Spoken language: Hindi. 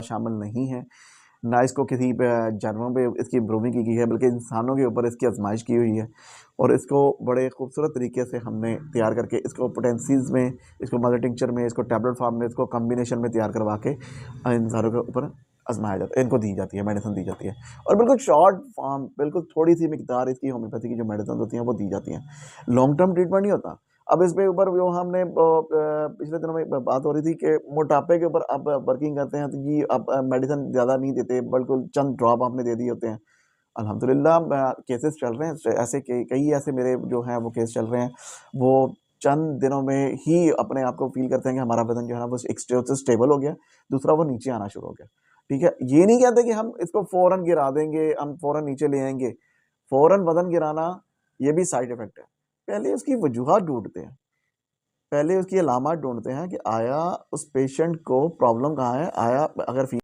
शामिल नहीं है, ना इसको किसी जानवरों पे इसकी इम्प्रूविंग की गई है, बल्कि इंसानों के ऊपर इसकी आजमाइश की हुई है। और इसको बड़े खूबसूरत तरीके से हमने तैयार करके इसको पोटेंसीज़ में, इसको मदर टिंचर में, इसको टैबलेट फॉर्म में, इसको कम्बिनेशन में तैयार करवा के इंसानों के ऊपर आजमाया जाता है, इनको दी जाती है, मेडिसिन दी जाती है। और बिल्कुल शॉर्ट फॉर्म, बिल्कुल थोड़ी सी मिकदार इसकी होम्योपैथी की जो मेडिसिन होती हैं वो दी जाती हैं, लॉन्ग टर्म ट्रीटमेंट नहीं होता। अब इस पे ऊपर जो हमने पिछले दिनों में बात हो रही थी कि मोटापे के ऊपर आप वर्किंग करते हैं तो जी आप मेडिसिन ज़्यादा नहीं देते, बिल्कुल चंद ड्रॉप आपने दे दिए होते हैं। अल्हम्दुलिल्लाह केसेस चल रहे हैं ऐसे, कई ऐसे मेरे जो हैं वो केस चल रहे हैं, वो चंद दिनों में ही अपने आप को फील करते हैं कि हमारा वजन जो है ना वो एक से स्टेबल हो गया, दूसरा वो नीचे आना शुरू हो गया। ठीक है, ये नहीं कहते कि हम इसको फौरन गिरा देंगे, हम फौरन नीचे ले आएंगे। फौरन वजन गिराना ये भी साइड इफेक्ट है। पहले उसकी वजूहत ढूंढते हैं, पहले उसकी अलामत ढूंढते हैं कि आया उस पेशेंट को प्रॉब्लम कहाँ है, आया अगर